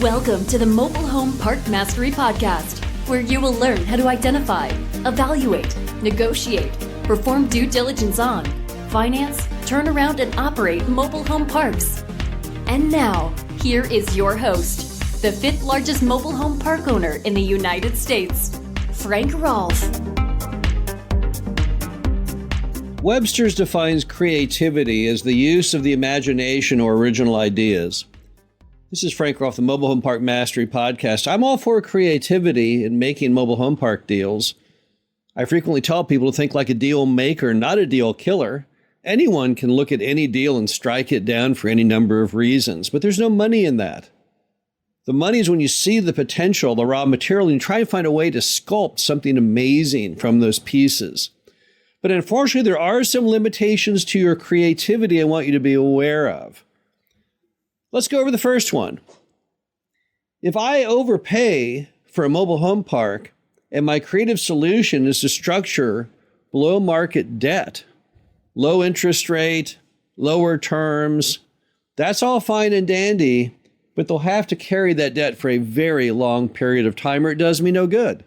Welcome to the Mobile Home Park Mastery Podcast, where you will learn how to identify, evaluate, negotiate, perform due diligence on, finance, turn around, and operate mobile home parks. And now, here is your host, the fifth largest mobile home park owner in the United States, Frank Rolfe. Webster's defines creativity as the use of the imagination or original ideas. This is Frank Rolfe, the Mobile Home Park Mastery Podcast. I'm all for creativity in making mobile home park deals. I frequently tell people to think like a deal maker, not a deal killer. Anyone can look at any deal and strike it down for any number of reasons, but there's no money in that. The money is when you see the potential, the raw material, and you try to find a way to sculpt something amazing from those pieces. But unfortunately, there are some limitations to your creativity I want you to be aware of. Let's go over the first one. If I overpay for a mobile home park and my creative solution is to structure below market debt, low interest rate, lower terms, that's all fine and dandy, but they'll have to carry that debt for a very long period of time or it does me no good.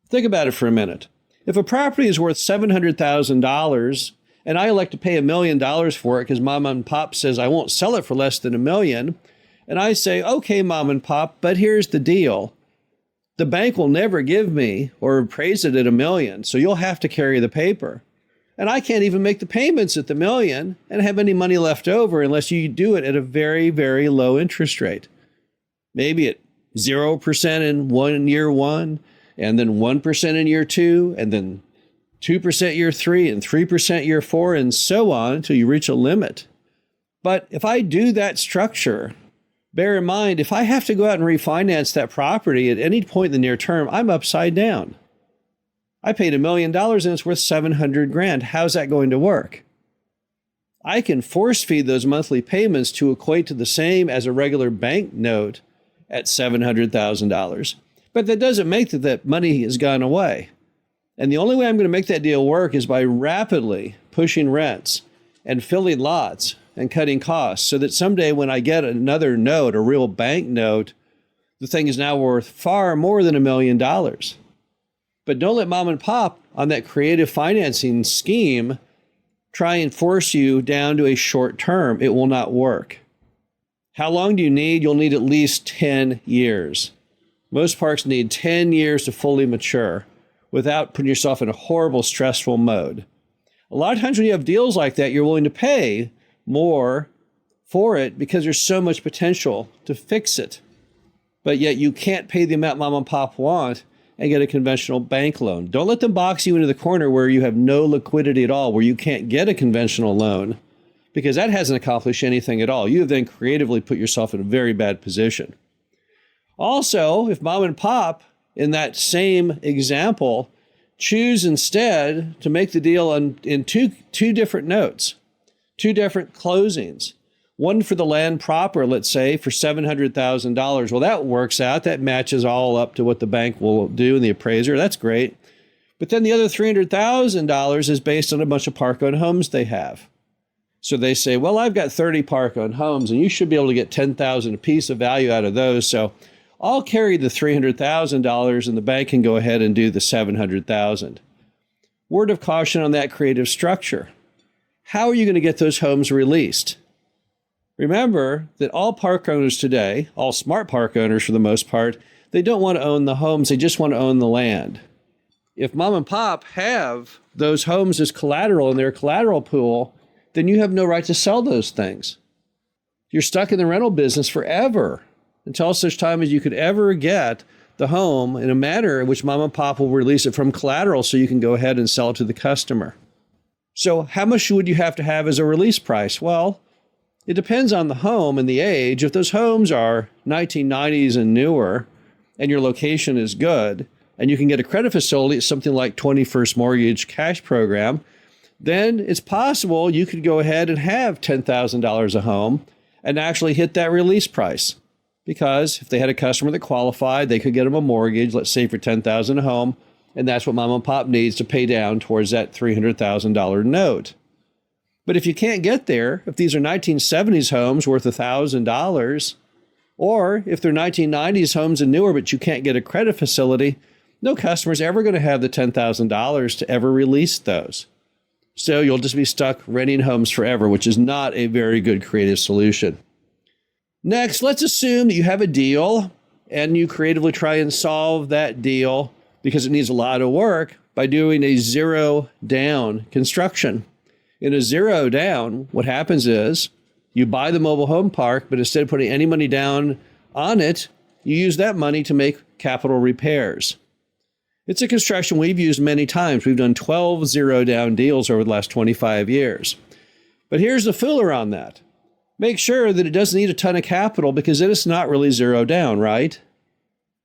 Think about it for a minute. If a property is worth $700,000 and I elect to pay $1 million for it because mom and pop says I won't sell it for less than $1 million, and I say, okay, mom and pop, but here's the deal. The bank will never give me or appraise it at $1 million, so you'll have to carry the paper. And I can't even make the payments at the $1 million and have any money left over unless you do it at a very, very low interest rate. Maybe at 0% in year one, and then 1% in year two, and then 2% year three, and 3% year four, and so on until you reach a limit. But if I do that structure, bear in mind, if I have to go out and refinance that property at any point in the near term, I'm upside down. I paid $1 million and it's worth $700,000. How's that going to work? I can force feed those monthly payments to equate to the same as a regular bank note at $700,000. But that doesn't make that money has gone away. And the only way I'm going to make that deal work is by rapidly pushing rents and filling lots and cutting costs so that someday when I get another note, a real bank note, the thing is now worth far more than $1 million. But don't let mom and pop on that creative financing scheme try and force you down to a short term. It will not work. How long do you need? You'll need at least 10 years. Most parks need 10 years to fully mature without putting yourself in a horrible, stressful mode. A lot of times when you have deals like that, you're willing to pay more for it because there's so much potential to fix it. But yet you can't pay the amount mom and pop want and get a conventional bank loan. Don't let them box you into the corner where you have no liquidity at all, where you can't get a conventional loan, because that hasn't accomplished anything at all. You have then creatively put yourself in a very bad position. Also, if mom and pop, in that same example, choose instead to make the deal in two different notes, two different closings, one for the land proper, let's say, for $700,000. Well, that works out. That matches all up to what the bank will do and the appraiser. That's great. But then the other $300,000 is based on a bunch of park-owned homes they have. So they say, well, I've got 30 park-owned homes, and you should be able to get $10,000 a piece of value out of those. So I'll carry the $300,000 and the bank can go ahead and do the $700,000. Word of caution on that creative structure. How are you going to get those homes released? Remember that all park owners today, all smart park owners for the most part, they don't want to own the homes, they just want to own the land. If mom and pop have those homes as collateral in their collateral pool, then you have no right to sell those things. You're stuck in the rental business forever, until such time as you could ever get the home in a manner in which mom and pop will release it from collateral so you can go ahead and sell it to the customer. So how much would you have to have as a release price? Well, it depends on the home and the age. If those homes are 1990s and newer and your location is good and you can get a credit facility at something like 21st Mortgage Cash Program, then it's possible you could go ahead and have $10,000 a home and actually hit that release price. Because if they had a customer that qualified, they could get them a mortgage, let's say for $10,000 a home, and that's what mom and pop needs to pay down towards that $300,000 note. But if you can't get there, if these are 1970s homes worth $1,000, Or if they're 1990s homes and newer, but you can't get a credit facility, no customer's ever going to have the $10,000 to ever release those. So you'll just be stuck renting homes forever, which is not a very good creative solution. Next, let's assume that you have a deal and you creatively try and solve that deal because it needs a lot of work by doing a zero down construction. In a zero down, what happens is you buy the mobile home park, but instead of putting any money down on it, you use that money to make capital repairs. It's a construction we've used many times. We've done 12 zero down deals over the last 25 years. But here's the filler on that. Make sure that it doesn't need a ton of capital because then it's not really zero down, right?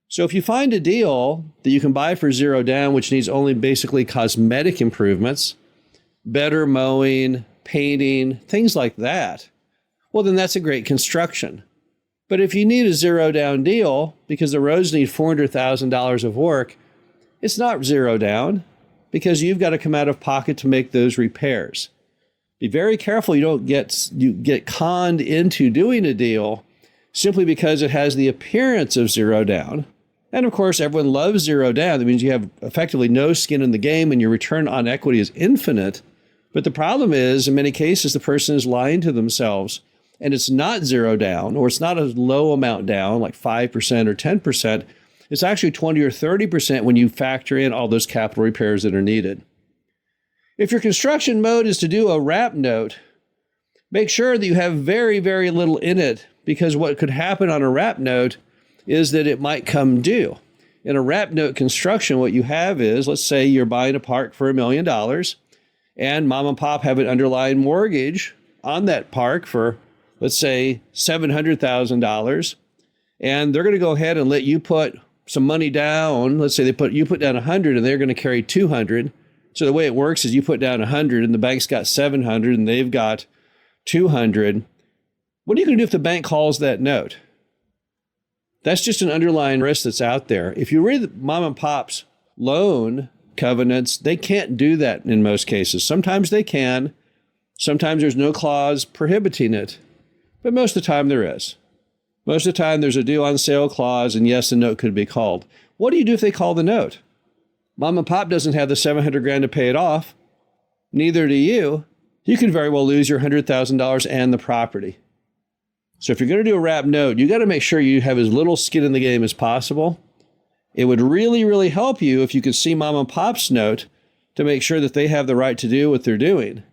So if you find a deal that you can buy for zero down, which needs only basically cosmetic improvements, better mowing, painting, things like that, well, then that's a great construction. But if you need a zero down deal because the roads need $400,000 of work, it's not zero down because you've got to come out of pocket to make those repairs. Be very careful you get conned into doing a deal simply because it has the appearance of zero down. And of course, everyone loves zero down. That means you have effectively no skin in the game and your return on equity is infinite. But the problem is, in many cases, the person is lying to themselves and it's not zero down, or it's not a low amount down, like 5% or 10%. It's actually 20 or 30% when you factor in all those capital repairs that are needed. If your construction mode is to do a wrap note, make sure that you have very, very little in it, because what could happen on a wrap note is that it might come due. In a wrap note construction, what you have is, let's say you're buying a park for $1 million and mom and pop have an underlying mortgage on that park for, let's say, $700,000. And they're going to go ahead and let you put some money down. Let's say you put down 100 and they're going to carry 200. So the way it works is you put down 100 and the bank's got 700 and they've got 200. What are you going to do if the bank calls that note? That's just an underlying risk that's out there. If you read mom and pop's loan covenants, they can't do that in most cases. Sometimes they can. Sometimes there's no clause prohibiting it. But most of the time there is. Most of the time there's a due on sale clause, and yes, the note could be called. What do you do if they call the note? Mom and pop doesn't have the $700,000 to pay it off. Neither do you. You could very well lose your $100,000 and the property. So if you're going to do a wrap note, you got to make sure you have as little skin in the game as possible. It would really, really help you if you could see mom and pop's note to make sure that they have the right to do what they're doing.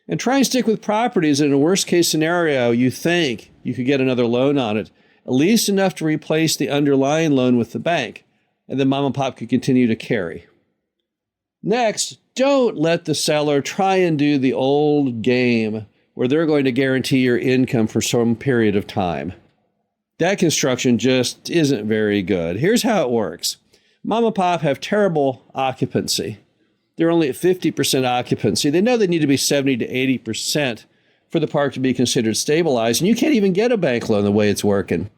And try and stick with properties that in a worst case scenario, you think you could get another loan on it, at least enough to replace the underlying loan with the bank. And then mom and pop could continue to carry. Next, don't let the seller try and do the old game where they're going to guarantee your income for some period of time. That construction just isn't very good. Here's how it works. Mom and pop have terrible occupancy. They're only at 50% occupancy. They know they need to be 70 to 80% for the park to be considered stabilized. And you can't even get a bank loan the way it's working.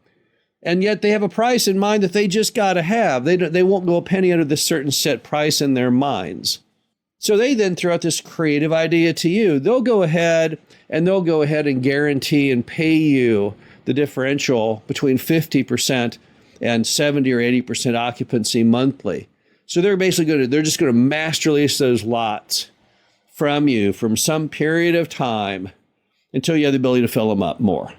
And yet they have a price in mind that they just got to have. They won't go a penny under this certain set price in their minds. So they then throw out this creative idea to you. They'll go ahead and guarantee and pay you the differential between 50% and 70 or 80% occupancy monthly. So they're just going to master lease those lots from you from some period of time until you have the ability to fill them up more.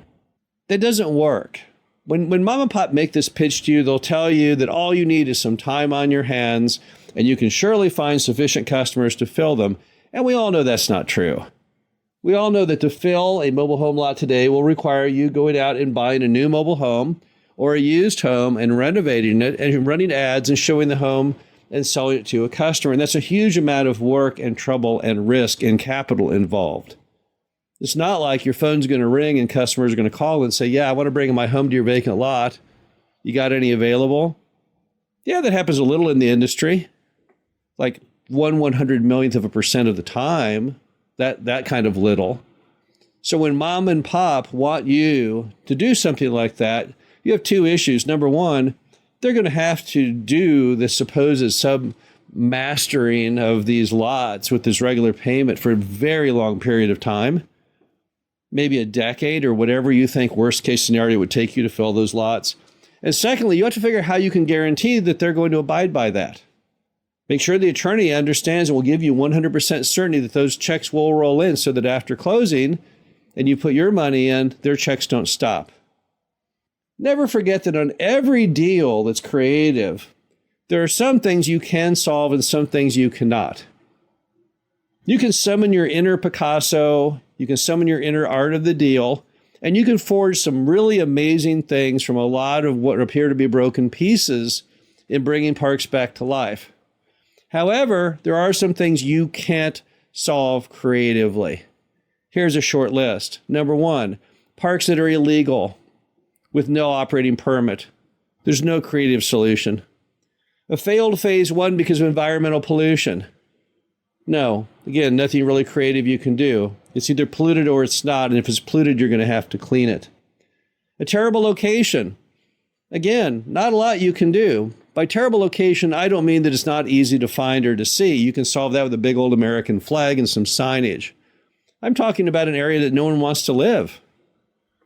That doesn't work. When mom and pop make this pitch to you, they'll tell you that all you need is some time on your hands and you can surely find sufficient customers to fill them. And we all know that's not true. We all know that to fill a mobile home lot today will require you going out and buying a new mobile home or a used home and renovating it and running ads and showing the home and selling it to a customer. And that's a huge amount of work and trouble and risk and capital involved. It's not like your phone's going to ring and customers are going to call and say, yeah, I want to bring my home to your vacant lot. You got any available? Yeah, that happens a little in the industry. Like 1/100,000,000% of the time, that kind of little. So when mom and pop want you to do something like that, you have two issues. Number one, they're going to have to do the supposed sub-mastering of these lots with this regular payment for a very long period of time. maybe a decade or whatever you think worst case scenario would take you to fill those lots. And secondly, you have to figure out how you can guarantee that they're going to abide by that. Make sure the attorney understands and will give you 100% certainty that those checks will roll in so that after closing and you put your money in, their checks don't stop. Never forget that on every deal that's creative, there are some things you can solve and some things you cannot. You can summon your inner Picasso, you can summon your inner art of the deal, and you can forge some really amazing things from a lot of what appear to be broken pieces in bringing parks back to life. However, there are some things you can't solve creatively. Here's a short list. Number one, parks that are illegal with no operating permit. There's no creative solution. A failed phase one because of environmental pollution. No, again, nothing really creative you can do. It's either polluted or it's not, and if it's polluted, you're going to have to clean it. A terrible location. Again, not a lot you can do. By terrible location, I don't mean that it's not easy to find or to see. You can solve that with a big old American flag and some signage. I'm talking about an area that no one wants to live.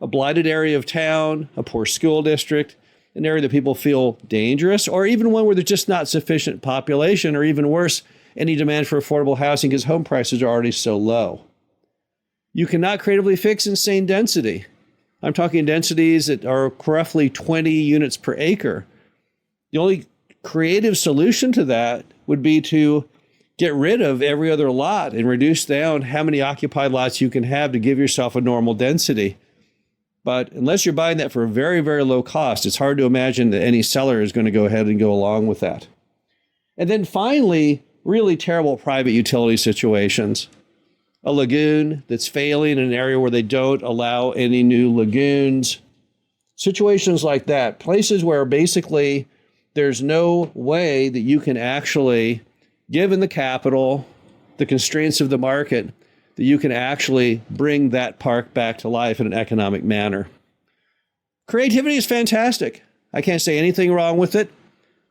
A blighted area of town, a poor school district, an area that people feel dangerous, or even one where there's just not sufficient population, or even worse, any demand for affordable housing because home prices are already so low. You cannot creatively fix insane density. I'm talking densities that are roughly 20 units per acre. The only creative solution to that would be to get rid of every other lot and reduce down how many occupied lots you can have to give yourself a normal density. But unless you're buying that for a very, very low cost, it's hard to imagine that any seller is going to go ahead and go along with that. And then finally, really terrible private utility situations. A lagoon that's failing in an area where they don't allow any new lagoons. Situations like that, places where basically there's no way that you can actually, given the capital, the constraints of the market, that you can actually bring that park back to life in an economic manner. Creativity is fantastic. I can't say anything wrong with it.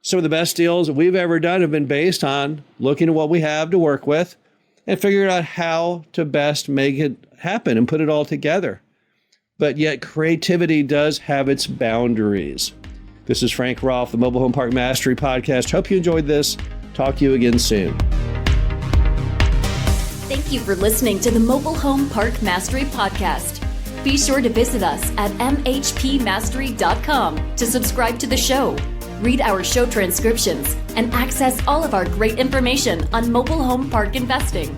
Some of the best deals that we've ever done have been based on looking at what we have to work with and figuring out how to best make it happen and put it all together. But yet creativity does have its boundaries. This is Frank Rolfe, the Mobile Home Park Mastery Podcast. Hope you enjoyed this. Talk to you again soon. Thank you for listening to the Mobile Home Park Mastery Podcast. Be sure to visit us at mhpmastery.com to subscribe to the show, read our show transcriptions, and access all of our great information on mobile home park investing.